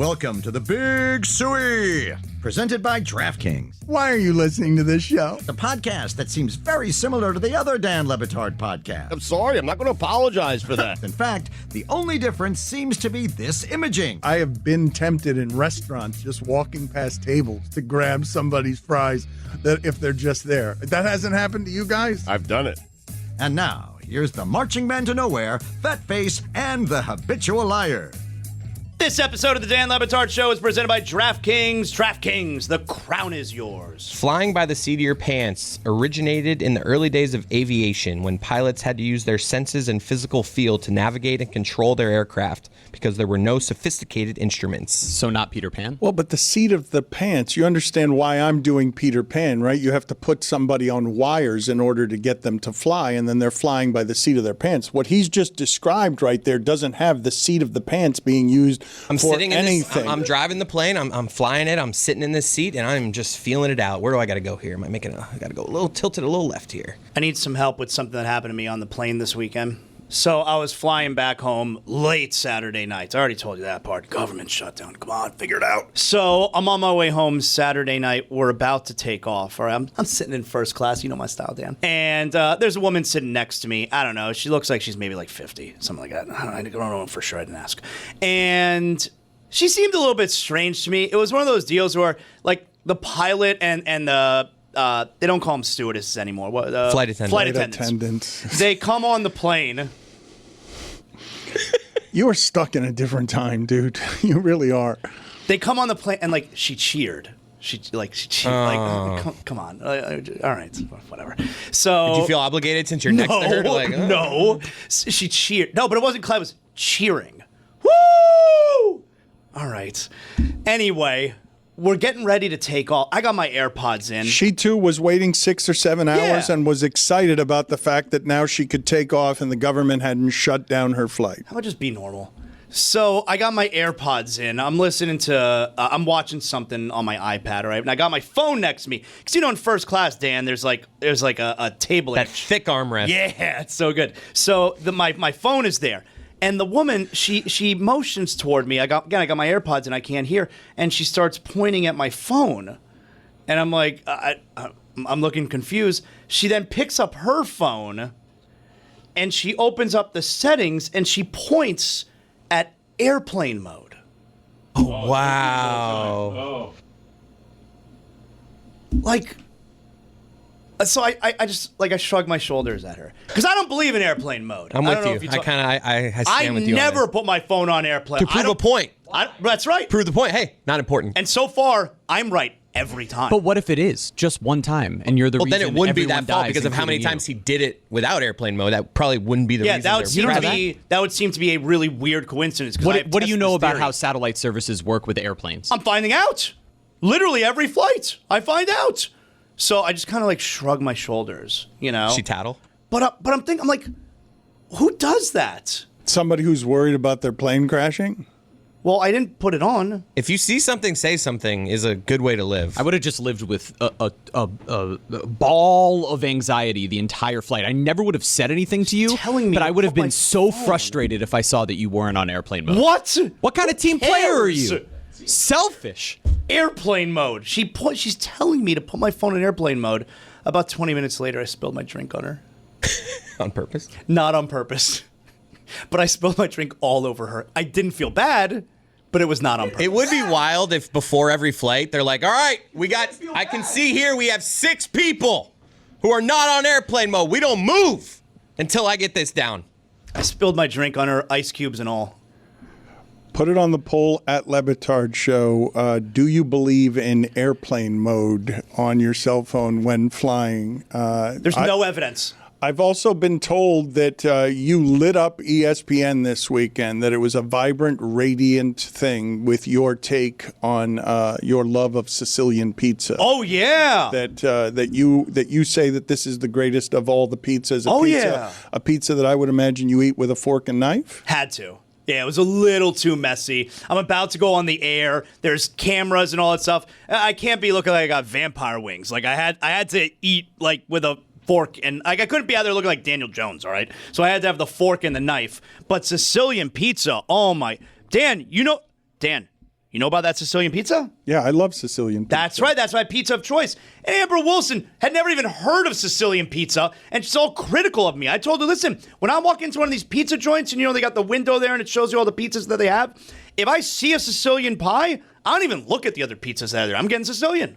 Welcome to the Big Suey, presented by DraftKings, Why are you listening to this show? the podcast that seems very similar to the other Dan Le Batard podcast. I'm sorry, I'm not going to apologize for that. In fact, the only difference seems to be this imaging. I have been tempted in restaurants just walking past tables to grab somebody's fries that if they're just there. That hasn't happened to you guys? I've done it. And now, here's the marching man to nowhere, Fatface, and the habitual liar. This episode of the Dan Le Batard Show is presented by DraftKings. DraftKings, the crown is yours. Flying by the seat of your pants originated in the early days of aviation when pilots had to use their senses and physical feel to navigate and control their aircraft because there were no sophisticated instruments. So not Peter Pan? Well, but the seat of the pants, you understand why I'm doing Peter Pan, right? You have to put somebody on wires in order to get them to fly, and then they're flying by the seat of their pants. What he's just described right there doesn't have the seat of the pants being used I'm for sitting in anything. this, I'm driving the plane, I'm flying it, I'm sitting in this seat, and I'm just feeling it out. Where do I got to go here? I got to go a little tilted, a little left here. I need some help with something that happened to me on the plane this weekend. So I was flying back home late Saturday night. I already told you that part. Government shutdown. Come on, figure it out. So I'm on my way home Saturday night. We're about to take off. All right, I'm sitting in first class. You know my style, Dan. And there's a woman sitting next to me. I don't know. She looks like she's maybe like 50, something like that. I don't know for sure. I didn't ask. And she seemed a little bit strange to me. It was one of those deals where, like, the pilot and the they don't call them stewardesses anymore. Flight attendants. Flight attendants. They come on the plane. You are stuck in a different time, dude. You really are. They come on the plane and like she cheered. She cheered. Like, come on. All right, whatever. So Did you feel obligated since you're next to her? No. She cheered. No, but it wasn't Clyde. It was cheering. Woo! All right. Anyway, we're getting ready to take off. I got my AirPods in. She, too, was waiting 6 or 7 hours Yeah. and was excited about the fact that now she could take off and the government hadn't shut down her flight. How about just be normal? So I got my AirPods in. I'm listening to, I'm watching something on my iPad, right? And I got my phone next to me. Because, you know, in first class, Dan, there's like a table. That thick armrest. Yeah, it's so good. So my phone is there. And the woman, she motions toward me. I got my AirPods and I can't hear. And she starts pointing at my phone. And I'm like, I'm looking confused. She then picks up her phone and she opens up the settings and she points at airplane mode. Oh, wow. Like, so I just, like, I shrug my shoulders at her. Because I don't believe in airplane mode. I'm I don't know with if you. I stand with you. I never on this. put my phone on airplane. To prove a point. That's right. Prove the point. Hey, not important. And so far, I'm right every time. But what if it is just one time and you're the reason Then it wouldn't be everyone that fault dies, because of how many including times he did it without airplane mode. That probably wouldn't be the reason. that would they're seem to proud of be that would seem to be a really weird coincidence. What do you know about how how? satellite services work with airplanes? I'm finding out. Literally every flight, I find out. So I just kind of like shrug my shoulders, you know. She tattle? But I'm thinking, I'm like, who does that? Somebody who's worried about their plane crashing? Well, I didn't put it on. If you see something, say something is a good way to live. I would have just lived with a ball of anxiety the entire flight. I never would have said anything to you, telling me but to I would have put my been so phone. frustrated if I saw that you weren't on airplane mode. What? What kind of team player are cares? you? Selfish. Airplane mode. She's telling me to put my phone in airplane mode. About 20 minutes later, I spilled my drink on her. On purpose? Not on purpose. But I spilled my drink all over her. I didn't feel bad, but it was not on purpose. It would be wild if before every flight, they're like, all right, I can see here we have 6 people who are not on airplane mode. We don't move until I get this down. I spilled my drink on her, ice cubes and all. Put it on the poll at Le Batard Show. Do you believe in airplane mode on your cell phone when flying? There's no evidence. I've also been told that you lit up ESPN this weekend, that it was a vibrant, radiant thing with your take on your love of Sicilian pizza. Oh, yeah. That you say that this is the greatest of all the pizzas. Yeah. A pizza that I would imagine you eat with a fork and knife. Had to. Yeah, it was a little too messy. I'm about to go on the air. There's cameras and all that stuff. I can't be looking like I got vampire wings. Like I had to eat like with a fork, and like I couldn't be out there looking like Daniel Jones, all right? So I had to have the fork and the knife. But Sicilian pizza, oh my. Dan, You know about that Sicilian pizza? Yeah, I love Sicilian pizza. That's right. That's my pizza of choice. And Amber Wilson had never even heard of Sicilian pizza, and she's all critical of me. I told her, listen, when I walk into one of these pizza joints, and they got the window there, and it shows you all the pizzas that they have, if I see a Sicilian pie, I don't even look at the other pizzas that are there. I'm getting Sicilian.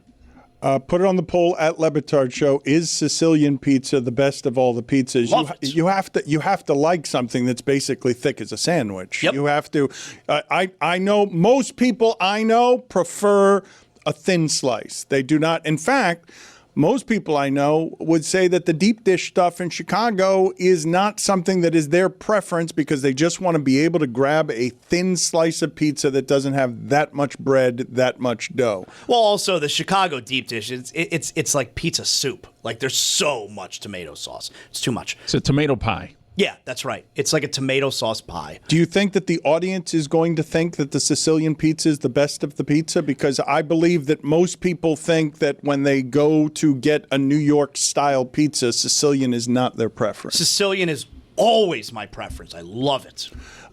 Put it on the poll at Batard Show. Is Sicilian pizza the best of all the pizzas? Love it. You have to like something that's basically thick as a sandwich. Yep. You have to. I know most people I know prefer a thin slice. They do not. In fact, most people I know would say that the deep dish stuff in Chicago is not something that is their preference because they just want to be able to grab a thin slice of pizza that doesn't have that much bread, that much dough. Well, also the Chicago deep dish, it's like pizza soup. Like there's so much tomato sauce. It's too much. It's a tomato pie. Yeah, that's right. It's like a tomato sauce pie. Do you think that the audience is going to think that the Sicilian pizza is the best of the pizza? Because I believe that most people think that when they go to get a New York-style pizza, Sicilian is not their preference. Sicilian is always my preference. I love it.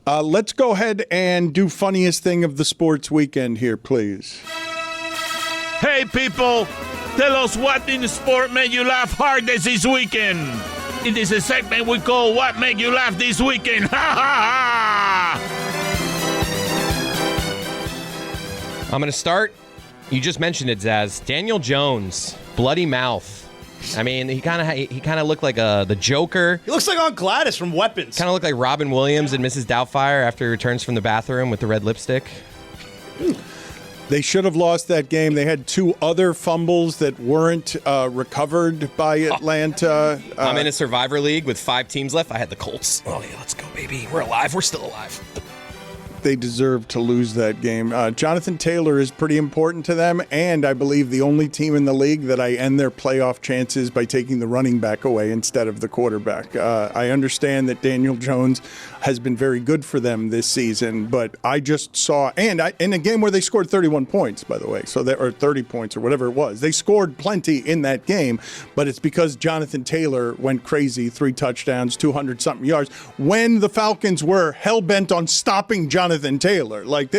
Let's go ahead and do funniest thing of the sports weekend here, please. Hey, people, tell us what in the sport made you laugh hardest this weekend. It is a segment we call What Made You Laugh This Weekend. Ha ha ha! I'm going to start. You just mentioned it, Zaz. Daniel Jones, bloody mouth. I mean, he kind of looked like the Joker. He looks like Aunt Gladys from Weapons. Kind of looked like Robin Williams and Mrs. Doubtfire after he returns from the bathroom with the red lipstick. They should have lost that game. They had two other fumbles that weren't recovered by Atlanta. I'm in a Survivor League with 5 teams left. I had the Colts. Oh, yeah, let's go, baby. We're alive. We're still alive. They deserve to lose that game. Jonathan Taylor is pretty important to them, and I believe the only team in the league that I end their playoff chances by taking the running back away instead of the quarterback. I understand that Daniel Jones has been very good for them this season, but I just saw, in a game where they scored 31 points, by the way, or 30 points or whatever it was. They scored plenty in that game, but it's because Jonathan Taylor went crazy, 3 touchdowns, 200-something yards, when the Falcons were hell-bent on stopping Jonathan Taylor. Like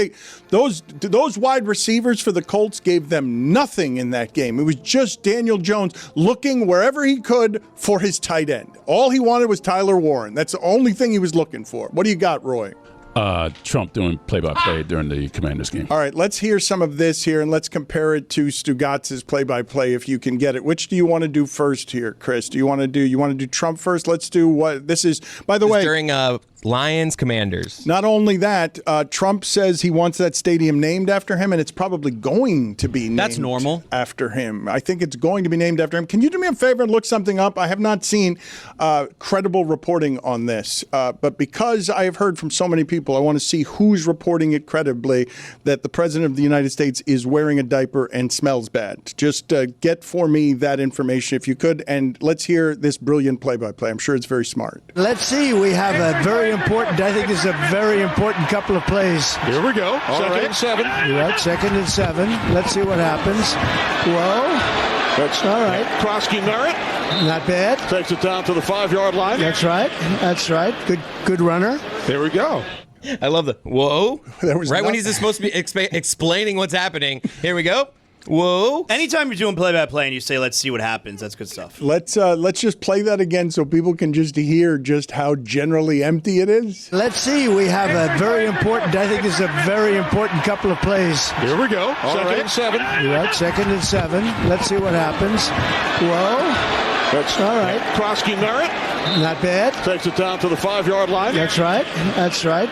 those wide receivers for the Colts gave them nothing in that game. It was just Daniel Jones looking wherever he could for his tight end. All he wanted was Tyler Warren. That's the only thing he was looking for. What do you got, Roy? Trump doing play-by-play during the Commanders game. All right, let's hear some of this here, and let's compare it to Stugotz's play-by-play if you can get it. Which do you want to do first here, Chris? You want to do Trump first? Let's do what this is. By the way, during Lions Commanders. Not only that, Trump says he wants that stadium named after him, and it's probably going to be named That's normal. after him. I think it's going to be named after him. Can you do me a favor and look something up? I have not seen credible reporting on this, but because I have heard from so many people, I want to see who's reporting it credibly that the President of the United States is wearing a diaper and smells bad. Just get for me that information if you could, and let's hear this brilliant play-by-play. I'm sure it's very smart. Let's see. We have a very important, I think it's a very important couple of plays. Here we go. Second and 7. You're right, 2nd and 7. Let's see what happens. Whoa. That's all right. Krosky Merritt Not bad. takes it down to the 5-yard line. That's right. That's right. Good runner. Here we go. I love the whoa. There was right when nothing. he's supposed to be explaining what's happening. Here we go. Whoa. Anytime you're doing play-by-play and you say, let's see what happens, that's good stuff. Let's just play that again so people can just hear just how generally empty it is. Let's see. We have a very important, I think it's a very important couple of plays. Here we go. Second and 7. You're right, 2nd and 7. Let's see what happens. Whoa. That's all right. Krosky Merritt Not bad. takes it down to the 5-yard line. That's right. That's right.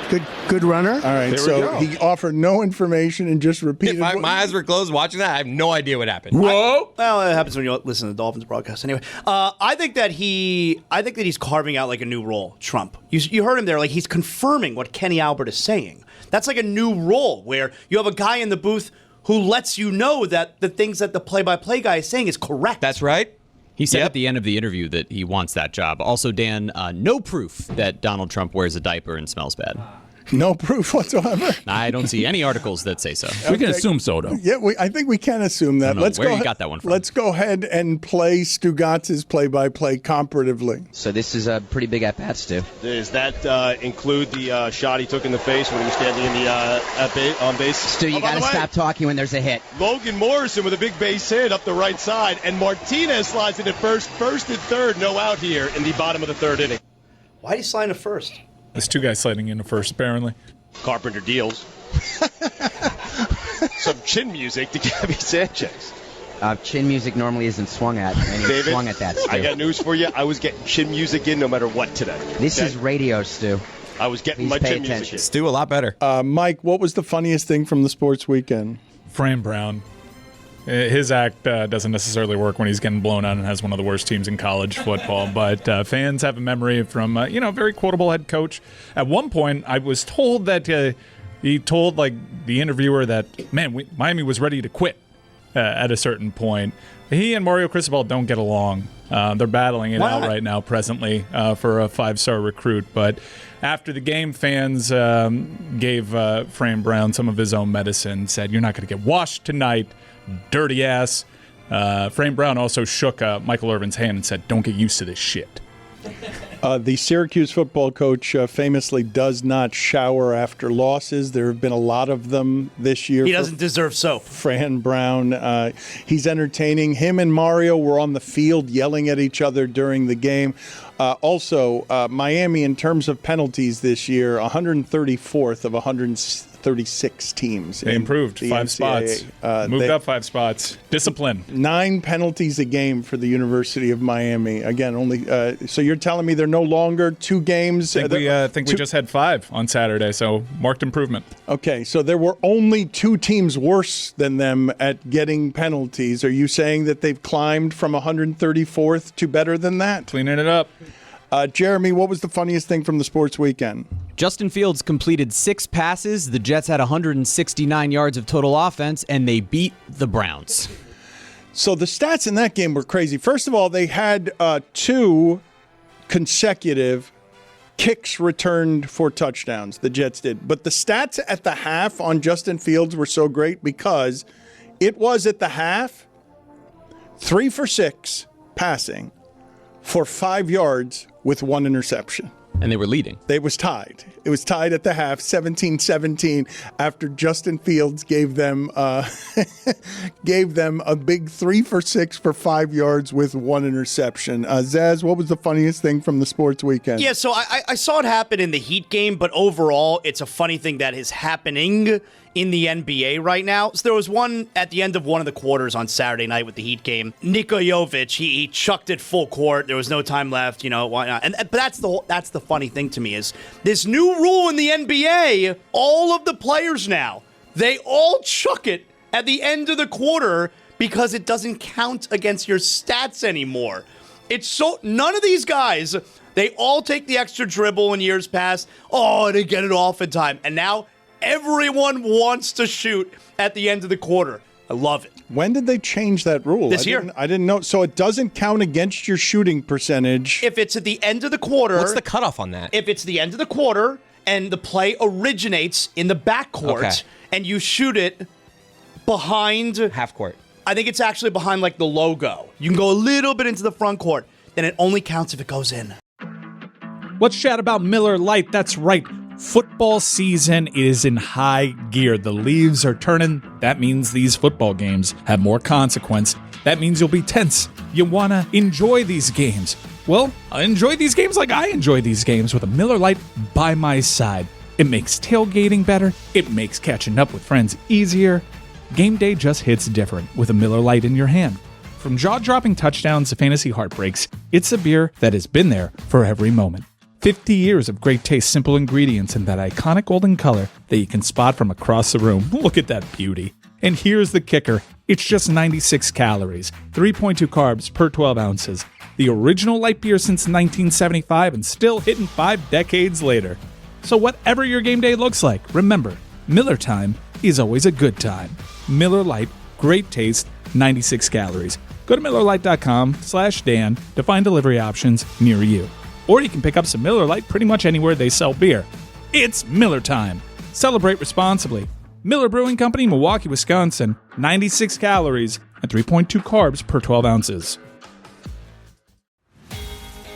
Good runner. All right, There we so go. he offered no information and just repeated. If my eyes were closed watching that, I have no idea what happened. Whoa. Well, it happens when you listen to the Dolphins broadcast. Anyway, I think that he's carving out like a new role. Trump, you heard him there. Like he's confirming what Kenny Albert is saying. That's like a new role where you have a guy in the booth who lets you know that the things that the play-by-play guy is saying is correct. That's right. He said Yep. at the end of the interview that he wants that job. Also, Dan, no proof that Donald Trump wears a diaper and smells bad. No proof whatsoever. I don't see any articles that say so. We can assume so, though. Yeah, I think we can assume that. I don't know where you got that one from. Let's go ahead and play Stugotz's play-by-play comparatively. So this is a pretty big at-bat, Stu. Does that include the shot he took in the face when he was standing in the on base? Stu, you got to stop talking when there's a hit. Logan Morrison with a big base hit up the right side, and Martinez slides into first and third, no out here in the bottom of the third inning. Why did he slide to first? There's two guys sliding into first, apparently. Carpenter deals. Some chin music to Gabby Sanchez. Chin music normally isn't swung at, and he David, swung at that, Stu. I got news for you. I was getting chin music in no matter what today. This is radio, Stu. I was getting Please my pay chin music attention. in. Stu, a lot better. Mike, what was the funniest thing from the sports weekend? Fran Brown. His act doesn't necessarily work when he's getting blown out and has one of the worst teams in college football. But fans have a memory from, very quotable head coach. At one point, I was told that he told the interviewer that, Miami was ready to quit at a certain point. He and Mario Cristobal don't get along. They're battling it out right now presently for a 5-star recruit. But after the game, fans gave Fran Brown some of his own medicine, said, "You're not going to get washed tonight, dirty ass." Fran Brown also shook Michael Irvin's hand and said, "Don't get used to this shit." The Syracuse football coach famously does not shower after losses. There have been a lot of them this year. He doesn't deserve soap. Fran Brown, he's entertaining. Him and Mario were on the field yelling at each other during the game. Also, Miami, in terms of penalties this year, 134th of 136 teams. They improved 5 spots. Moved up 5 spots. Discipline. 9 penalties a game for the University of Miami. Again, only. So you're telling me they're no longer 2 games? I think we just had 5 on Saturday, so marked improvement. Okay, so there were only 2 teams worse than them at getting penalties. Are you saying that they've climbed from 134th to better than that? Cleaning it up. Jeremy, what was the funniest thing from the sports weekend? Justin Fields completed 6 passes. The Jets had 169 yards of total offense, and they beat the Browns. So the stats in that game were crazy. First of all, they had 2 consecutive kicks returned for touchdowns. The Jets did. But the stats at the half on Justin Fields were so great because it was at the half 3 for 6 passing for 5 yards with 1 interception. And they were leading. It was tied. It was tied at the half, 17-17, after Justin Fields gave them a big 3 for 6 for 5 yards with 1 interception. Zaz, what was the funniest thing from the sports weekend? Yeah, so I saw it happen in the Heat game, but overall, it's a funny thing that is happening in the NBA right now. So there was one at the end of one of the quarters on Saturday night with the Heat game. Nikola Jovic, he chucked it full court. There was no time left. Why not? But that's the funny thing to me is this new rule in the NBA. All of the players now, they all chuck it at the end of the quarter because it doesn't count against your stats anymore. It's so none of these guys. They all take the extra dribble in years past. Oh, they get it off in time, and now everyone wants to shoot at the end of the quarter. I love it. When did they change that rule? This year. I didn't know. So it doesn't count against your shooting percentage. If it's at the end of the quarter. What's the cutoff on that? If it's the end of the quarter and the play originates in the backcourt and you shoot it behind. Half court. I think it's actually behind the logo. You can go a little bit into the front court. Then it only counts if it goes in. Let's chat about Miller Lite. That's right. Football season is in high gear. The leaves are turning. That means these football games have more consequence. That means you'll be tense. You want to enjoy these games. Well, enjoy these games like I enjoy these games with a Miller Lite by my side. It makes tailgating better. It makes catching up with friends easier. Game day just hits different with a Miller Lite in your hand. From jaw-dropping touchdowns to fantasy heartbreaks, it's a beer that has been there for every moment. 50 years of great taste, simple ingredients, and that iconic golden color that you can spot from across the room. Look at that beauty. And here's the kicker. It's just 96 calories, 3.2 carbs per 12 ounces. The original light beer since 1975 and still hitting 5 decades later. So whatever your game day looks like, remember, Miller time is always a good time. Miller Lite, great taste, 96 calories. Go to MillerLite.com/Dan to find delivery options near you. Or you can pick up some Miller Lite pretty much anywhere they sell beer. It's Miller time. Celebrate responsibly. Miller Brewing Company, Milwaukee, Wisconsin. 96 calories and 3.2 carbs per 12 ounces.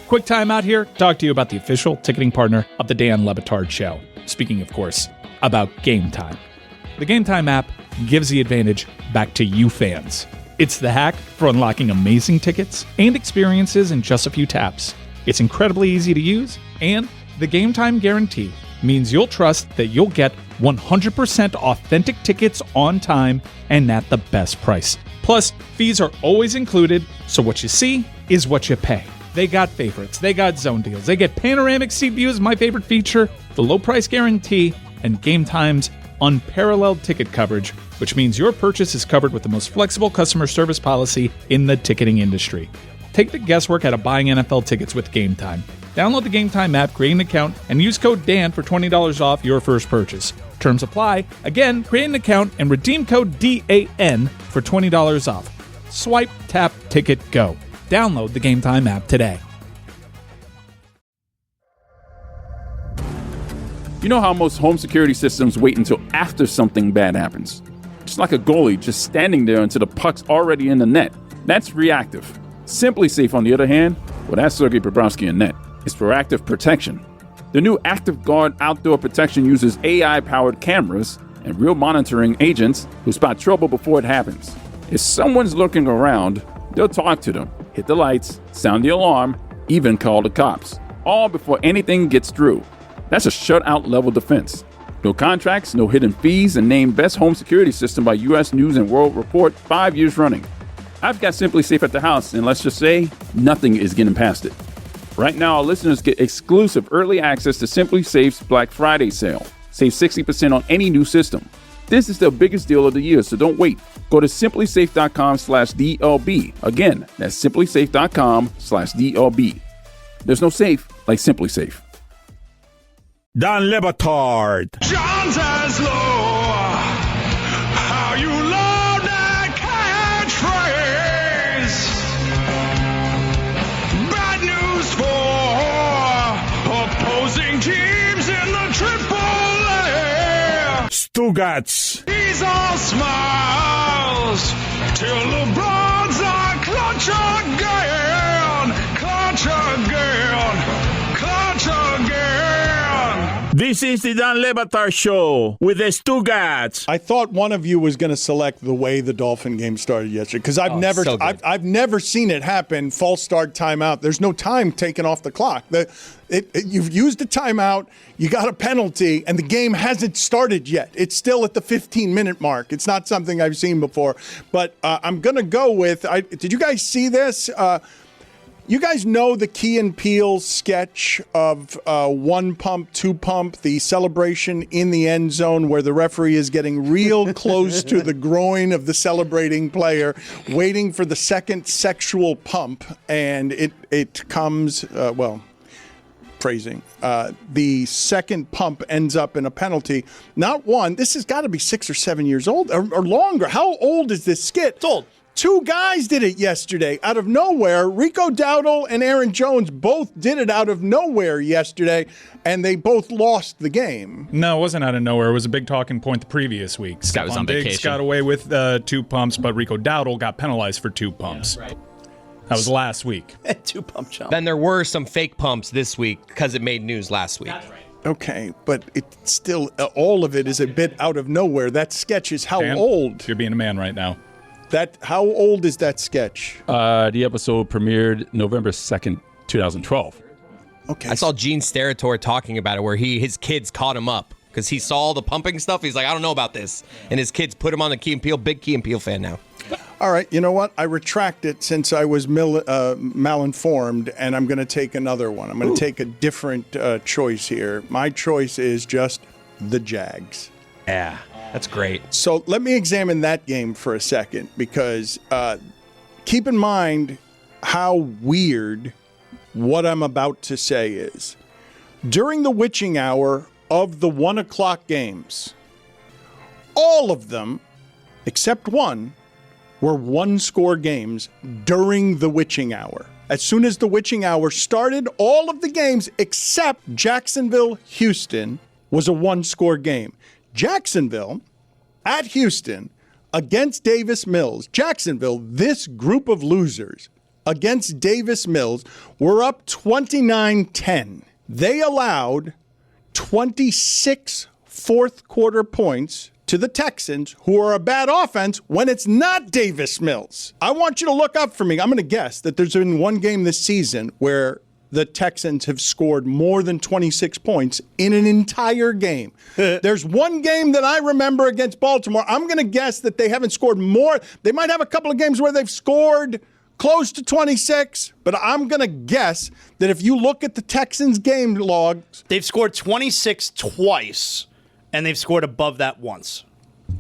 Quick time out here to talk to you about the official ticketing partner of the Dan Le Batard Show. Speaking, of course, about Game Time. The Game Time app gives the advantage back to you fans. It's the hack for unlocking amazing tickets and experiences in just a few taps. It's incredibly easy to use, and the Game Time guarantee means you'll trust that you'll get 100% authentic tickets on time and at the best price. Plus, fees are always included, so what you see is what you pay. They got favorites, they got zone deals, they get panoramic seat views, my favorite feature, the low price guarantee, and Game Time's unparalleled ticket coverage, which means your purchase is covered with the most flexible customer service policy in the ticketing industry. Take the guesswork out of buying NFL tickets with Game Time. Download the Game Time app, create an account, and use code DAN for $20 off your first purchase. Terms apply. Again, create an account and redeem code DAN for $20 off. Swipe, tap, ticket, go. Download the Game Time app today. You know how most home security systems wait until after something bad happens? It's like a goalie just standing there until the puck's already in the net. That's reactive. Simply Safe, on the other hand, well, that's Sergei Bobrovsky in net. It's proactive protection. The new Active Guard outdoor protection uses AI-powered cameras and real monitoring agents who spot trouble before it happens. If someone's looking around, they'll talk to them, hit the lights, sound the alarm, even call the cops, all before anything gets through. That's a shutout level defense. No contracts, no hidden fees, and named Best Home Security System by U.S. News & World Report 5 years running. I've got Simply Safe at the house, and let's just say, nothing is getting past it. Right now, our listeners get exclusive early access to Simply Safe's Black Friday sale. Save 60% on any new system. This is the biggest deal of the year, so don't wait. Go to simplysafe.com/DLB. Again, that's simplysafe.com/DLB. There's no safe like Simply Safe. Dan Le Batard. John Zaslow, how you love that catchphrase. Bad news for opposing teams in the Triple-A. Stugotz. He's all smiles till LeBron's on clutch again, clutch again, clutch again. This is the Dan Le Batard Show with the Stugotz. I thought one of you was going to select the way the Dolphin game started yesterday because I've never seen it happen. False start, timeout. There's no time taken off the clock. You've used a timeout, you got a penalty, and the game hasn't started yet. It's still at the 15-minute mark. It's not something I've seen before. But I'm going to go with. Did you guys see this? You guys know the Key and Peele sketch of one pump, two pump, the celebration in the end zone where the referee is getting real close to the groin of the celebrating player, waiting for the second sexual pump, and it comes, phrasing. The second pump ends up in a penalty. Not one. This has got to be 6 or 7 years old or longer. How old is this skit? It's old. Two guys did it yesterday out of nowhere. Rico Dowdle and Aaron Jones both did it out of nowhere yesterday, and they both lost the game. No, it wasn't out of nowhere. It was a big talking point the previous week. Scott was on Diggs vacation. got away with 2 pumps, but Rico Dowdle got penalized for 2 pumps. Yeah, right. That was last week. 2 pump jump. Then there were some fake pumps this week because it made news last week. That's right. Okay, but it's still, all of it is a bit out of nowhere. That sketch is how Dan, old? You're being a man right now. How old is that sketch? The episode premiered November 2nd, 2012. Okay. I saw Gene Steratore talking about it where his kids caught him up because he saw all the pumping stuff. He's like, I don't know about this. And his kids put him on the Key and Peele, big Key and Peele fan now. All right, you know what? I retract it since I was malinformed, and I'm going to take another one. I'm going to take a different choice here. My choice is just the Jags. Yeah. That's great. So let me examine that game for a second because keep in mind how weird what I'm about to say is. During the witching hour of the 1 o'clock games, all of them, except one, were 1-score games during the witching hour. As soon as the witching hour started, all of the games except Jacksonville, Houston, was a one-score game. Jacksonville at Houston against Davis Mills. Jacksonville, this group of losers against Davis Mills, were up 29-10. They allowed 26 fourth-quarter points to the Texans, who are a bad offense when it's not Davis Mills. I want you to look up for me. I'm going to guess that there's been one game this season where the Texans have scored more than 26 points in an entire game. There's one game that I remember against Baltimore. I'm going to guess that they haven't scored more. They might have a couple of games where they've scored close to 26, but I'm going to guess that if you look at the Texans game logs, they've scored 26 twice, and they've scored above that once.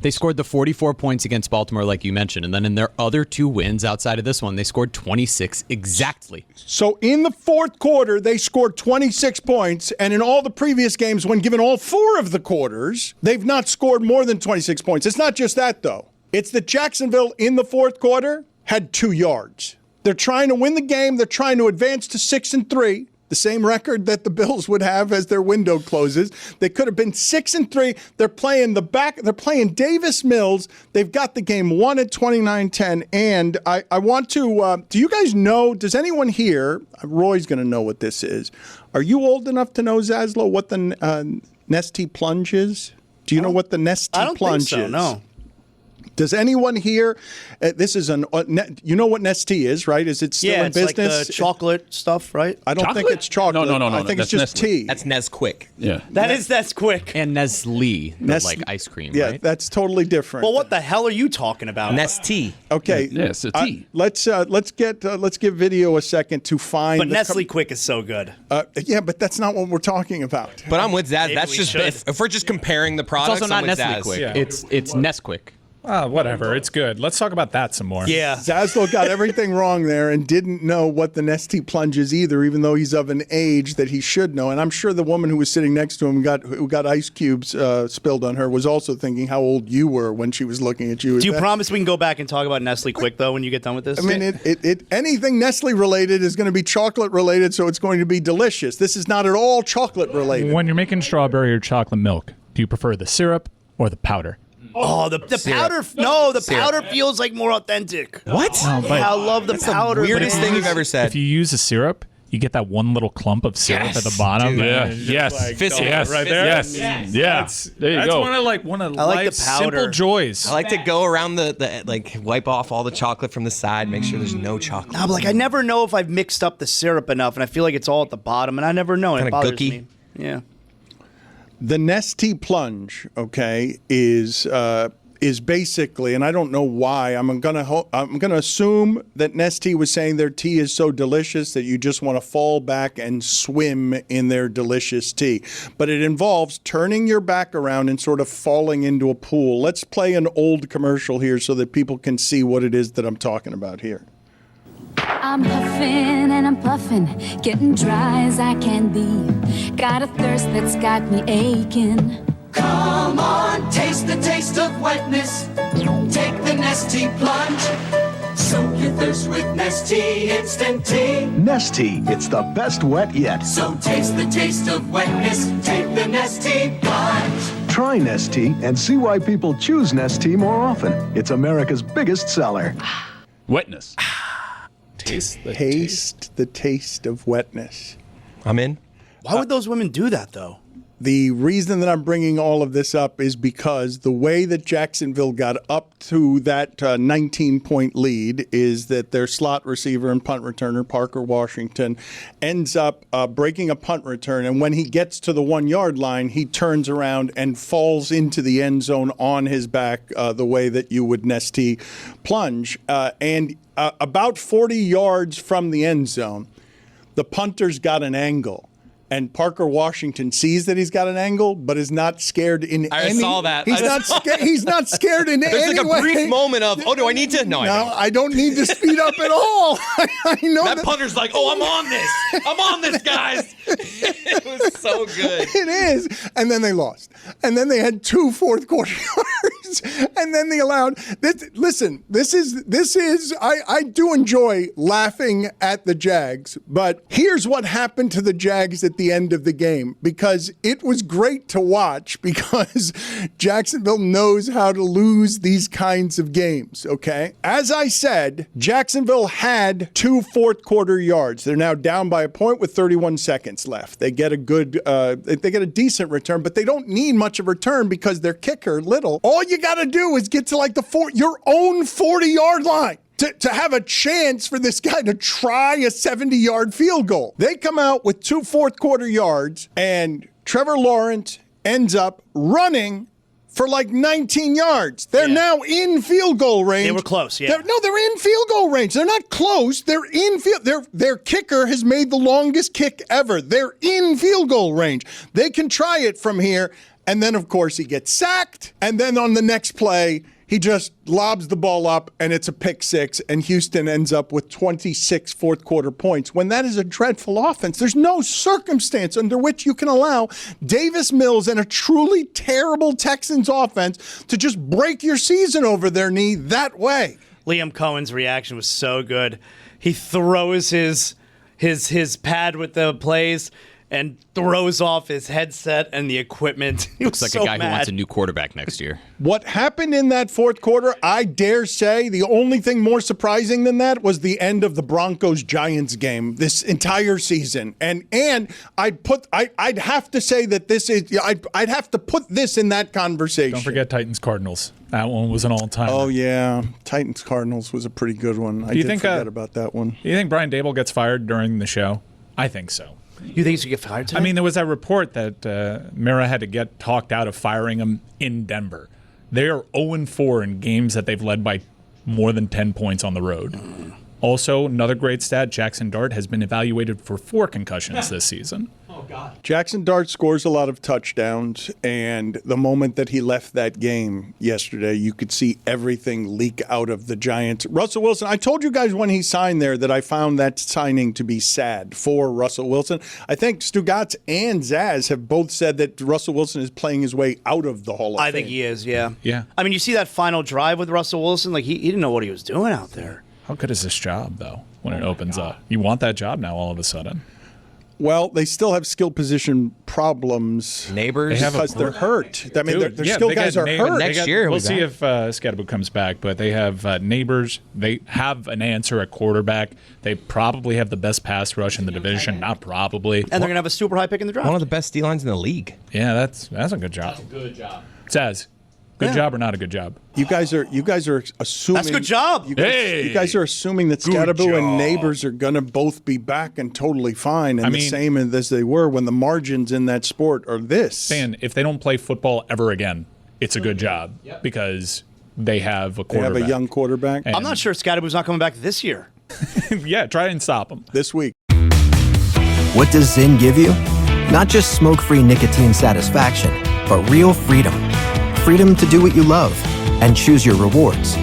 They scored the 44 points against Baltimore, like you mentioned, and then in their other 2 wins outside of this one, they scored 26 exactly. So in the fourth quarter, they scored 26 points, and in all the previous games, when given all 4 of the quarters, they've not scored more than 26 points. It's not just that, though. It's that Jacksonville in the fourth quarter had 2 yards. They're trying to win the game. They're trying to advance to 6-3. The same record that the Bills would have as their window closes. They could have been 6-3. They're playing They're playing Davis Mills. They've got the game won at 29-10. And I want to. Do you guys know? Does anyone here? Roy's going to know what this is. Are you old enough to know, Zaslow, what the Nestea plunge is? Do you know what the Nestea plunge is? I don't think so. No. Does anyone here? This is you know what Nestea is, right? Is it still in business? Yeah, it's like the chocolate stuff, right? I don't think it's chocolate. No. I think it's just tea. That's Nesquik. Yeah. That is Nesquik. And Nestle, like ice cream, yeah, right? that's totally different. Well, what the hell are you talking about? Nestea. Okay. Yeah, it's a tea. Let's give video a second to find. But Nestle Quick is so good. Yeah, but that's not what we're talking about. But I'm with Zaz. Maybe That's we just should. if we're just comparing the products. It's also not I'm with Nestle Zaz. Quick. Yeah. It's Nesquik. Whatever. It's good. Let's talk about that some more. Yeah. Zaslow got everything wrong there and didn't know what the Nestea plunge is either, even though he's of an age that he should know. And I'm sure the woman who was sitting next to him who got ice cubes spilled on her was also thinking how old you were when she was looking at you. Do you promise we can go back and talk about Nestle Quick, though, when you get done with this? I mean, anything Nestle related is going to be chocolate related, so it's going to be delicious. This is not at all chocolate related. When you're making strawberry or chocolate milk, do you prefer the syrup or the powder? Oh, the powder. No, the powder feels like more authentic. What? No, but Yeah, I love the powder. Weirdest thing you've ever said. If you use a syrup, you get that one little clump of syrup at the bottom. Dude. and it's just Yes. like, Fist oh, yes. right there. Yes. Yeah. There you That's go. one of I like life's the powder. simple joys. I like to go around the like wipe off all the chocolate from the side, make sure there's no chocolate. I'm like, I never know if I've mixed up the syrup enough, and I feel like it's all at the bottom, and I never know. And it Kinda bothers gooky. me. Yeah. The Nestea plunge, okay, is basically, and I don't know why. I'm gonna assume that Nestea was saying their tea is so delicious that you just want to fall back and swim in their delicious tea. But it involves turning your back around and sort of falling into a pool. Let's play an old commercial here so that people can see what it is that I'm talking about here. I'm huffing and I'm puffing, getting dry as I can be. Got a thirst that's got me aching. Come on, taste the taste of wetness. Take the Nestea plunge. Soak your thirst with Nestea instant tea. Nestea, it's the best wet yet. So taste the taste of wetness. Take the Nestea plunge. Try Nestea and see why people choose Nestea more often. It's America's biggest seller. Wetness. Taste the taste of wetness. I'm in. Why would those women do that, though? The reason that I'm bringing all of this up is because the way that Jacksonville got up to that 19-point lead is that their slot receiver and punt returner, Parker Washington, ends up breaking a punt return. And when he gets to the 1-yard line, he turns around and falls into the end zone on his back the way that you would Nestea plunge. And about 40 yards from the end zone, the punter's got an angle. And Parker Washington sees that he's got an angle, but is not scared in I any. saw that. He's not scared in There's any like a way. brief moment of, oh, do I need to? No, I don't need to speed up at all. I know that punter's like, oh, I'm on this. I'm on this, guys. It was so good. It is. And then they lost. And then they had 2 fourth quarter yards. points, and then the allowed. I do enjoy laughing at the Jags, but here's what happened to the Jags at the end of the game, because it was great to watch, because Jacksonville knows how to lose these kinds of games, okay? As I said, Jacksonville had 2 fourth-quarter yards. They're now down by a point with 31 seconds left. They get a decent return, but they don't need much of a return because their kicker, Little, all you got to do is get to like your own 40-yard line to have a chance for this guy to try a 70-yard field goal. They come out with 2 fourth-quarter yards, and Trevor Lawrence ends up running for like 19 yards. They're now in field goal range. They were close, yeah. They're in field goal range. They're not close. They're in field. Their kicker has made the longest kick ever. They're in field goal range. They can try it from here. And then, of course, he gets sacked. And then on the next play, he just lobs the ball up, and it's a pick six, and Houston ends up with 26 fourth-quarter points. When that is a dreadful offense, there's no circumstance under which you can allow Davis Mills and a truly terrible Texans offense to just break your season over their knee that way. Liam Cohen's reaction was so good. He throws his pad with the plays and throws off his headset and the equipment. He was Looks like so a guy mad. who wants a new quarterback next year. What happened in that fourth quarter, I dare say, the only thing more surprising than that was the end of the Broncos-Giants game this entire season. And I'd have to say that this is, I'd have to put this in that conversation. Don't forget Titans-Cardinals. That one was an all-time. Oh, yeah. Titans-Cardinals was a pretty good one. I did forget about that one. Do you think Brian Dable gets fired during the show? I think so. You think he's going to get fired today? I mean, there was that report that Mira had to get talked out of firing him in Denver. They are 0-4 in games that they've led by more than 10 points on the road. Also, another great stat, Jackson Dart has been evaluated for 4 concussions this season. Oh, God. Jackson Dart scores a lot of touchdowns, and the moment that he left that game yesterday, you could see everything leak out of the Giants. Russell Wilson, I told you guys when he signed there that I found that signing to be sad for Russell Wilson. I think Stugotz and Zaz have both said that Russell Wilson is playing his way out of the Hall of Fame. I think he is, yeah. Yeah. I mean, you see that final drive with Russell Wilson? Like, he didn't know what he was doing out there. How good is this job, though, when it opens up? You want that job now all of a sudden. Well, they still have skill position problems. Neighbors? Because they're hurt. I mean, their skill guys are hurt. Next year, we'll see if Scadaboo comes back, but they have neighbors. They have an answer at quarterback. They probably have the best pass rush in the division. Not probably. And they're going to have a super high pick in the draft. One of the best D-lines in the league. Yeah, that's a good job. That's a good job. Says, good job or not a good job? You guys are assuming that's a good job. You guys are assuming that Scadaboo and Neighbors are going to both be back and totally fine and the same as they were when the margins in that sport are this. Saying if they don't play football ever again, it's a good job because they have a quarterback. They have a young quarterback. I'm not sure Scadaboo's not coming back this year. Yeah, try and stop him. This week. What does Zyn give you? Not just smoke-free nicotine satisfaction, but real freedom. Freedom to do what you love and choose your rewards.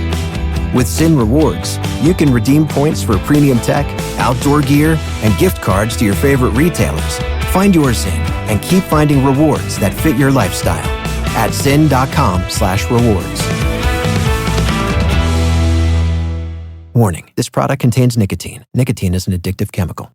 With Zyn Rewards, you can redeem points for premium tech, outdoor gear, and gift cards to your favorite retailers. Find your Zyn and keep finding rewards that fit your lifestyle at zyn.com/rewards. Warning, this product contains nicotine. Nicotine is an addictive chemical.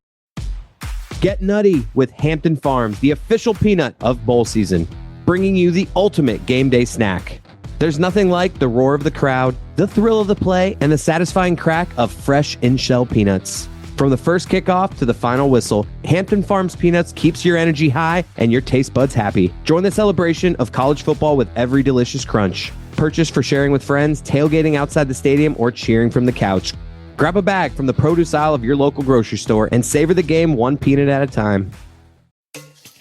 Get nutty with Hampton Farms, the official peanut of bowl season, bringing you the ultimate game day snack. There's nothing like the roar of the crowd, the thrill of the play, and the satisfying crack of fresh in-shell peanuts. From the first kickoff to the final whistle, Hampton Farms Peanuts keeps your energy high and your taste buds happy. Join the celebration of college football with every delicious crunch. Purchase for sharing with friends, tailgating outside the stadium, or cheering from the couch. Grab a bag from the produce aisle of your local grocery store and savor the game one peanut at a time.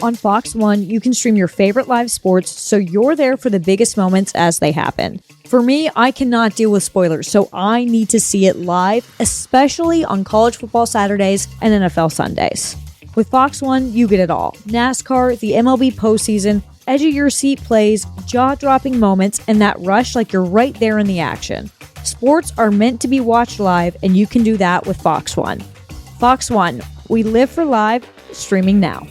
On Fox One, you can stream your favorite live sports so you're there for the biggest moments as they happen. For me, I cannot deal with spoilers, so I need to see it live, especially on college football Saturdays and NFL Sundays. With Fox One, you get it all. NASCAR, the MLB postseason, edge-of-your-seat plays, jaw-dropping moments, and that rush like you're right there in the action. Sports are meant to be watched live, and you can do that with Fox One. Fox One, we live for live, streaming now.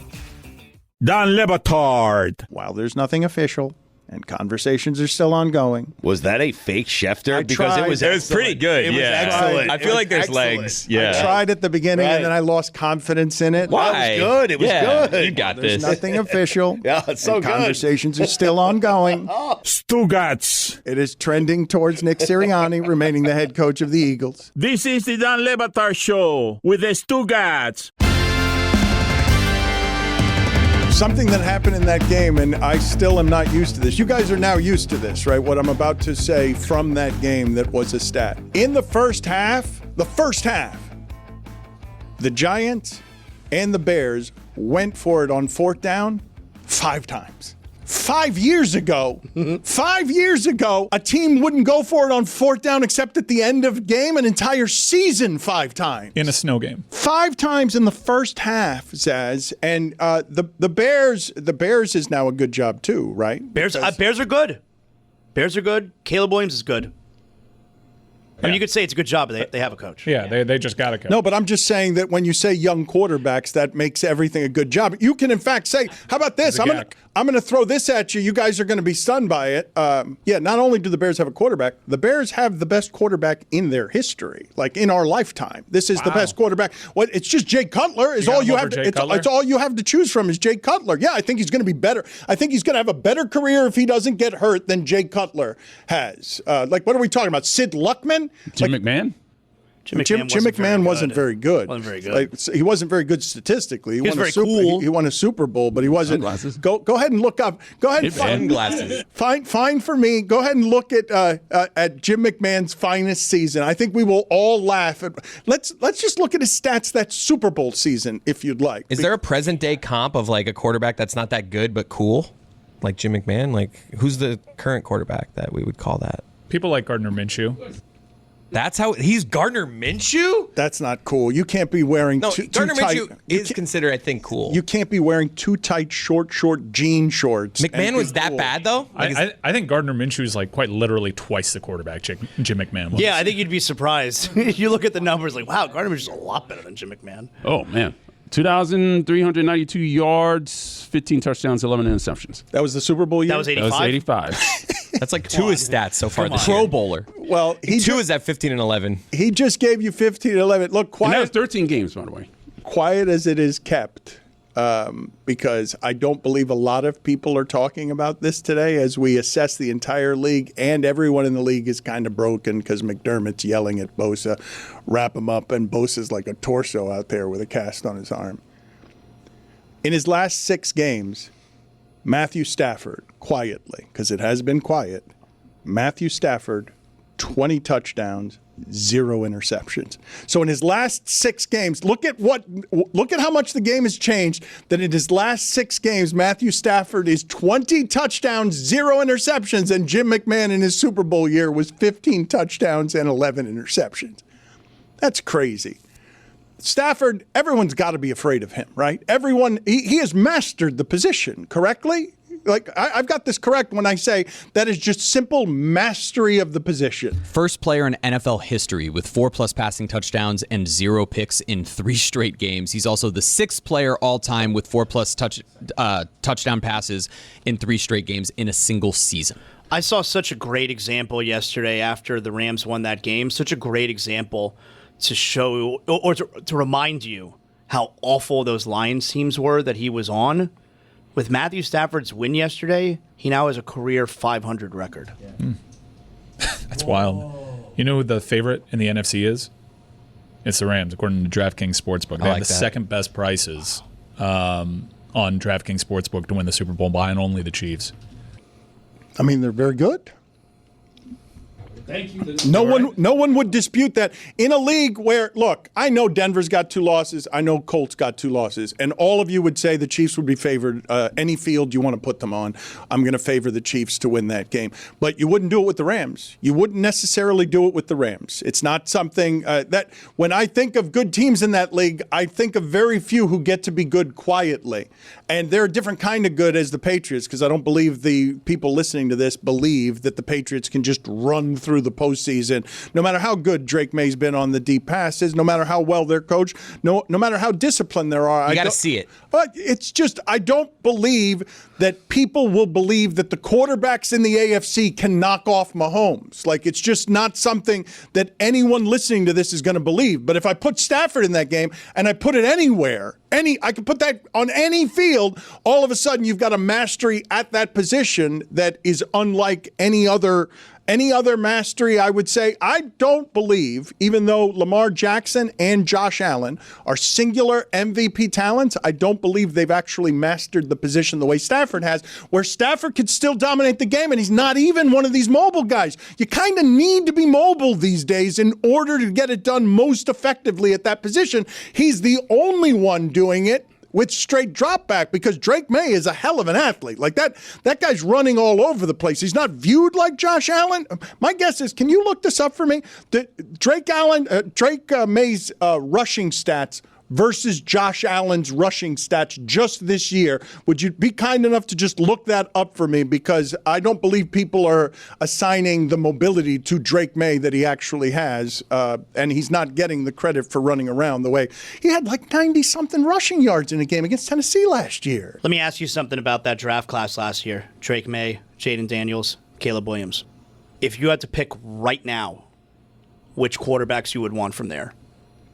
Don Le Batard. While there's nothing official and conversations are still ongoing. Was that a fake Schefter? I Because tried. it was It was pretty good. It was yeah. excellent. I feel like there's excellent. legs. I Yeah. tried at the beginning, Right. and then I lost confidence in it. Why? It was good. It was good. You got There's this. nothing official. Yeah, it's so and good. Conversations are still ongoing. Stugotz. It is trending towards Nick Sirianni remaining the head coach of the Eagles. This is the Dan Le Batard Show with the Stugotz. Something that happened in that game, and I still am not used to this. You guys are now used to this, right? What I'm about to say from that game that was a stat. In the first half, the Giants and the Bears went for it on fourth down 5 times. 5 years ago, a team wouldn't go for it on fourth down except at the end of game, an entire season 5 times. In a snow game. 5 times in the first half, Zaz, and the Bears is now a good job too, right? Bears are good. Bears are good. Caleb Williams is good. I mean, you could say it's a good job, but they have a coach. Yeah, they just got a coach. No, but I'm just saying that when you say young quarterbacks, that makes everything a good job. You can, in fact, say, how about this? I'm going to throw this at you. You guys are going to be stunned by it. Not only do the Bears have a quarterback, the Bears have the best quarterback in their history, like in our lifetime. This is the best quarterback. It's just Jay Cutler is all you have. It's all you have to choose from is Jay Cutler. Yeah, I think he's going to be better. I think he's going to have a better career if he doesn't get hurt than Jay Cutler has. What are we talking about? Sid Luckman? Jim McMahon? Jim McMahon wasn't very good. Wasn't very good. He wasn't very good statistically. He was very cool. He won a Super Bowl, but he wasn't. Sunglasses. Go ahead and look up. Go ahead and Sunglasses. Find for me. Go ahead and look at Jim McMahon's finest season. I think we will all laugh at. Let's just look at his stats that Super Bowl season, if you'd like. Is there a present day comp of like a quarterback that's not that good but cool, like Jim McMahon? Like who's the current quarterback that we would call that? People like Gardner Minshew. That's how he's Gardner Minshew? That's not cool. You can't be wearing Gardner too tight. Minshew is considered, I think, cool. You can't be wearing too tight, short jean shorts. McMahon was that bad, though? I think Gardner Minshew is like quite literally twice the quarterback Jim McMahon was. Yeah, I think you'd be surprised. You look at the numbers like, wow, Gardner Minshew's a lot better than Jim McMahon. Oh, man. 2,392 yards, 15 touchdowns, 11 interceptions. That was the Super Bowl year? That was 85? That was 85. That's like Tua's stats so far. The Pro Bowler. Well, Tua's at 15 and 11. He just gave you 15 and 11. Look, And that was quiet. 13 games, by the way. Quiet as it is kept, because I don't believe a lot of people are talking about this today as we assess the entire league, and everyone in the league is kind of broken because McDermott's yelling at Bosa, wrap him up, and Bosa's like a torso out there with a cast on his arm. In his last 6 games, Matthew Stafford, quietly, because it has been quiet, Matthew Stafford, 20 touchdowns, 0 interceptions. So in his last 6 games, look at how much the game has changed. That in his last 6 games, Matthew Stafford is 20 touchdowns, 0 interceptions, and Jim McMahon in his Super Bowl year was 15 touchdowns and 11 interceptions. That's crazy. Stafford, everyone's got to be afraid of him, right? Everyone, he has mastered the position correctly. Like, I've got this correct when I say that is just simple mastery of the position. First player in NFL history with 4+ passing touchdowns and 0 picks in 3 straight games. He's also the 6th player all time with 4+ touchdown passes in 3 straight games in a single season. I saw such a great example yesterday after the Rams won that game. Such a great example to show or to remind you how awful those Lions teams were that he was on. With Matthew Stafford's win yesterday, he now has a career 500 record. Yeah. That's wild. You know who the favorite in the NFC is? It's the Rams, according to DraftKings Sportsbook. They have the second best prices on DraftKings Sportsbook to win the Super Bowl behind only the Chiefs. I mean, they're very good. Thank you. No one would dispute that. In a league where, look, I know Denver's got 2 losses. I know Colts got 2 losses. And all of you would say the Chiefs would be favored. Any field you want to put them on, I'm going to favor the Chiefs to win that game. But you wouldn't do it with the Rams. You wouldn't necessarily do it with the Rams. It's not something that when I think of good teams in that league, I think of very few who get to be good quietly. And they're a different kind of good as the Patriots, because I don't believe the people listening to this believe that the Patriots can just run through through the postseason, no matter how good Drake May's been on the deep passes, no matter how well they're coached, no matter how disciplined there are. You got to see it. But it's just, I don't believe that people will believe that the quarterbacks in the AFC can knock off Mahomes. Like, it's just not something that anyone listening to this is going to believe. But if I put Stafford in that game and I put it anywhere, I could put that on any field, all of a sudden you've got a mastery at that position that is unlike any other mastery, I would say. I don't believe, even though Lamar Jackson and Josh Allen are singular MVP talents, I don't believe they've actually mastered the position the way Stafford has, where Stafford could still dominate the game, and he's not even one of these mobile guys. You kind of need to be mobile these days in order to get it done most effectively at that position. He's the only one doing it with straight drop back, because Drake May is a hell of an athlete. Like that guy's running all over the place. He's not viewed like Josh Allen. My guess is, can you look this up for me? Drake May's rushing stats versus Josh Allen's rushing stats just this year. Would you be kind enough to just look that up for me? Because I don't believe people are assigning the mobility to Drake May that he actually has, and he's not getting the credit for running around the way. He had like 90-something rushing yards in a game against Tennessee last year. Let me ask you something about that draft class last year. Drake May, Jaden Daniels, Caleb Williams. If you had to pick right now which quarterbacks you would want from there,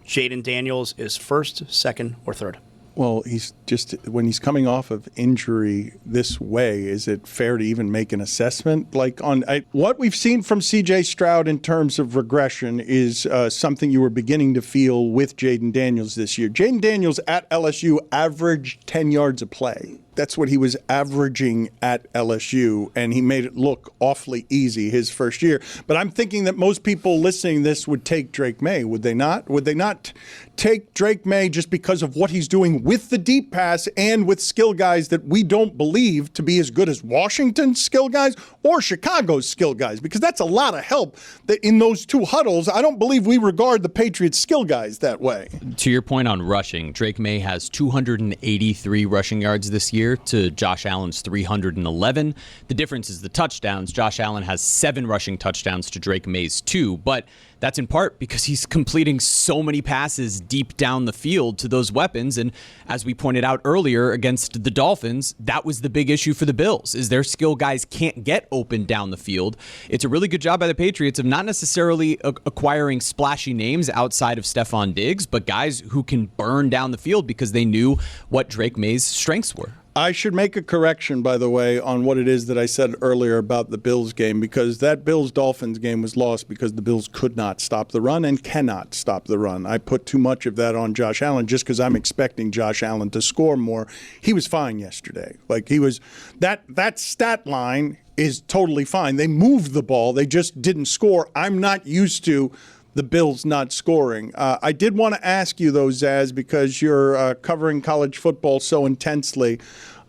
Jaden Daniels is first, second, or third? Well, he's just, when he's coming off of injury this way, is it fair to even make an assessment? Like what we've seen from C.J. Stroud in terms of regression is something you were beginning to feel with Jaden Daniels this year. Jaden Daniels at LSU averaged 10 yards a play. That's what he was averaging at LSU, and he made it look awfully easy his first year. But I'm thinking that most people listening to this would take Drake May, would they not? Would they not take Drake May just because of what he's doing with the deep pass and with skill guys that we don't believe to be as good as Washington's skill guys or Chicago's skill guys? Because that's a lot of help that in those two huddles. I don't believe we regard the Patriots' skill guys that way. To your point on rushing, Drake May has 283 rushing yards this year to Josh Allen's 311. The difference is the touchdowns. Josh Allen has 7 rushing touchdowns to Drake May's 2, but that's in part because he's completing so many passes deep down the field to those weapons. And as we pointed out earlier against the Dolphins, that was the big issue for the Bills, is their skill guys can't get open down the field. It's a really good job by the Patriots of not necessarily acquiring splashy names outside of Stephon Diggs, but guys who can burn down the field because they knew what Drake May's strengths were. I should make a correction, by the way, on what it is that I said earlier about the Bills game, because that Bills-Dolphins game was lost because the Bills could not stop the run and cannot stop the run. I put too much of that on Josh Allen just because I'm expecting Josh Allen to score more. He was fine yesterday. Like, he was that stat line is totally fine. They moved the ball. They just didn't score. I'm not used to the Bills not scoring. I did want to ask you, though, Zaz, because you're covering college football so intensely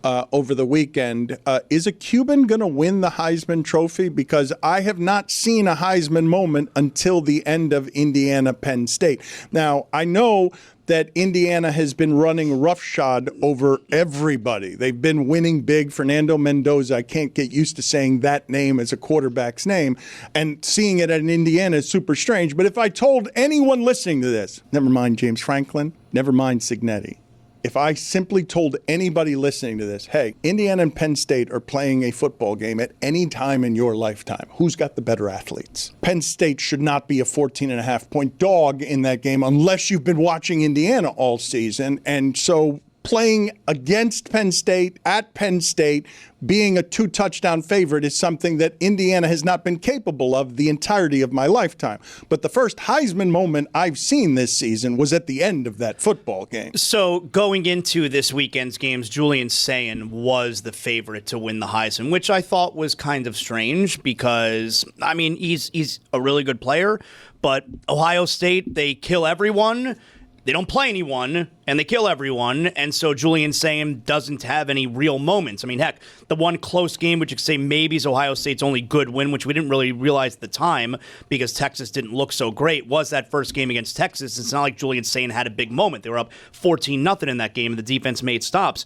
over the weekend. Is a Cuban going to win the Heisman Trophy? Because I have not seen a Heisman moment until the end of Indiana-Penn State. Now, I know that Indiana has been running roughshod over everybody. They've been winning big. Fernando Mendoza, I can't get used to saying that name as a quarterback's name, and seeing it at Indiana is super strange. But if I told anyone listening to this, never mind James Franklin, never mind Signetti, if I simply told anybody listening to this, hey, Indiana and Penn State are playing a football game at any time in your lifetime, who's got the better athletes? Penn State should not be a 14.5-point dog in that game unless you've been watching Indiana all season. And so playing against Penn State, at Penn State, being a 2-touchdown favorite is something that Indiana has not been capable of the entirety of my lifetime. But the first Heisman moment I've seen this season was at the end of that football game. So going into this weekend's games, Julian Sayin was the favorite to win the Heisman, which I thought was kind of strange because, I mean, he's a really good player, but Ohio State, they kill everyone. They don't play anyone, and they kill everyone, and so Julian Sayin doesn't have any real moments. I mean, heck, the one close game, which you could say maybe is Ohio State's only good win, which we didn't really realize at the time because Texas didn't look so great, was that first game against Texas. It's not like Julian Sayin had a big moment. They were up 14-0 in that game, and the defense made stops.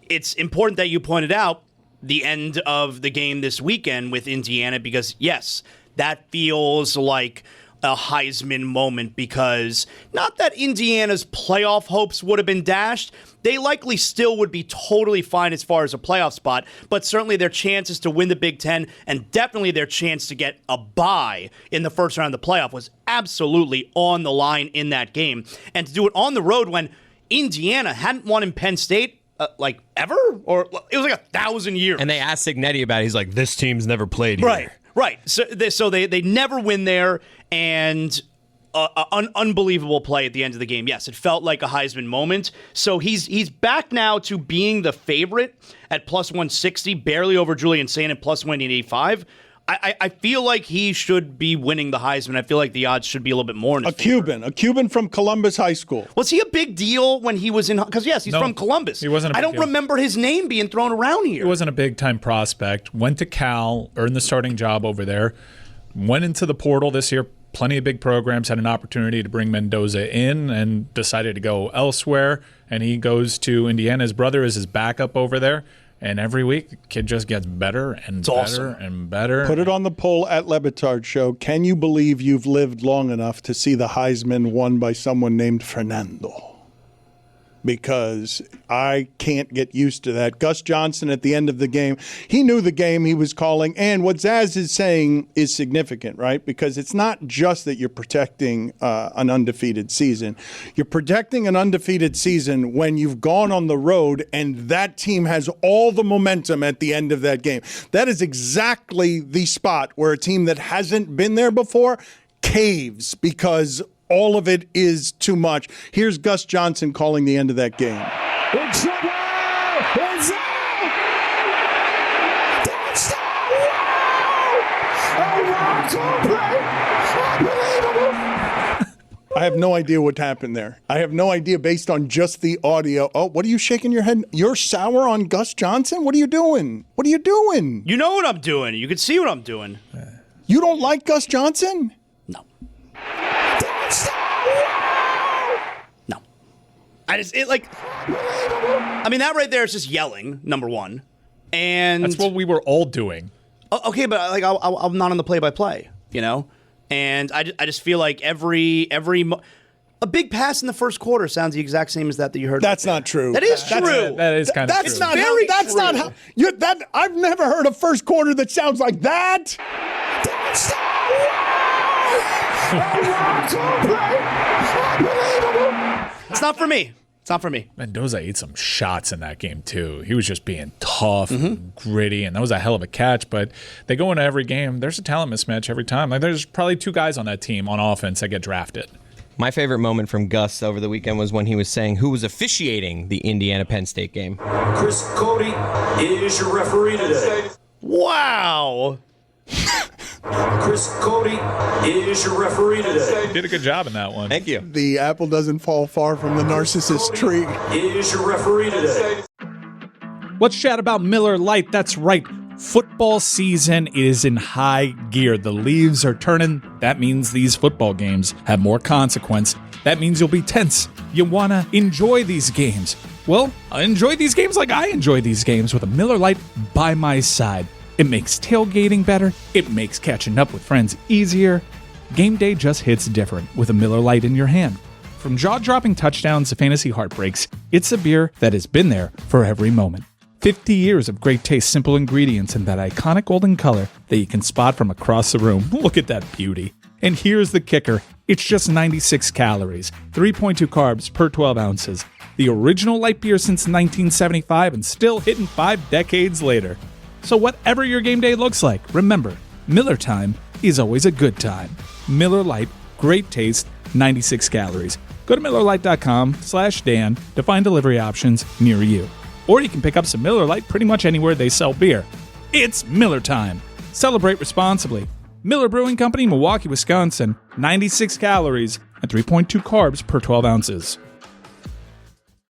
It's important that you pointed out the end of the game this weekend with Indiana because, yes, that feels like a Heisman moment, because not that Indiana's playoff hopes would have been dashed. They likely still would be totally fine as far as a playoff spot, but certainly their chances to win the Big Ten and definitely their chance to get a bye in the first round of the playoff was absolutely on the line in that game. And to do it on the road when Indiana hadn't won in Penn State like ever, or it was like 1,000 years. And they asked Signetti about it. He's like, this team's never played here. Right. So they never win there, and unbelievable play at the end of the game. Yes, it felt like a Heisman moment. So he's back now to being the favorite at plus 160, barely over Julian Saint at plus 185. I feel like he should be winning the Heisman. I feel like the odds should be a little bit more in his favor. A Cuban from Columbus High School. Was he a big deal when he was in? Because yes, he's from Columbus. He wasn't. I don't remember his name being thrown around here. He wasn't a big time prospect. Went to Cal, earned the starting job over there. Went into the portal this year. Plenty of big programs had an opportunity to bring Mendoza in and decided to go elsewhere. And he goes to Indiana. His brother is his backup over there. And every week, the kid just gets better and better and better. Put it on the poll at Le Batard Show. Can you believe you've lived long enough to see the Heisman won by someone named Fernando? Because I can't get used to that. Gus Johnson at the end of the game, he knew the game he was calling. And what Zaz is saying is significant, right? Because it's not just that you're protecting an undefeated season. You're protecting an undefeated season when you've gone on the road and that team has all the momentum at the end of that game. That is exactly the spot where a team that hasn't been there before caves because all of it is too much. Here's Gus Johnson calling the end of that game. It's I have no idea what happened there. I have no idea based on just the audio. Oh, what are you shaking your head? You're sour on Gus Johnson? What are you doing? What are you doing? You know what I'm doing. You can see what I'm doing. You don't like Gus Johnson? No. That right there is just yelling, number one. And that's what we were all doing. Okay, but I'm not on the play-by-play, you know? And I just feel like a big pass in the first quarter sounds the exact same as that you heard. That's not true. That is true. That is kind of true. That's not how. I've never heard a first quarter that sounds like that. It's not for me. It's not for me. Mendoza ate some shots in that game, too. He was just being tough and gritty, and that was a hell of a catch. But they go into every game. There's a talent mismatch every time. Like, there's probably two guys on that team on offense that get drafted. My favorite moment from Gus over the weekend was when he was saying who was officiating the Indiana-Penn State game. Chris Cody is your referee today. Wow. Chris Cody is your referee today. Did a good job in that one. Thank you. The apple doesn't fall far from the narcissist tree. Is your referee today. Let's chat about Miller Lite. That's right. Football season is in high gear. The leaves are turning. That means these football games have more consequence. That means you'll be tense. You want to enjoy these games. Well, enjoy these games like I enjoy these games with a Miller Lite by my side. It makes tailgating better. It makes catching up with friends easier. Game day just hits different with a Miller Lite in your hand. From jaw-dropping touchdowns to fantasy heartbreaks, it's a beer that has been there for every moment. 50 years of great taste, simple ingredients, and that iconic golden color that you can spot from across the room. Look at that beauty. And here's the kicker. It's just 96 calories, 3.2 carbs per 12 ounces. The original light beer since 1975 and still hitting 5 decades later. So whatever your game day looks like, remember, Miller time is always a good time. Miller Lite, great taste, 96 calories. Go to MillerLite.com/Dan to find delivery options near you. Or you can pick up some Miller Lite pretty much anywhere they sell beer. It's Miller time. Celebrate responsibly. Miller Brewing Company, Milwaukee, Wisconsin, 96 calories and 3.2 carbs per 12 ounces.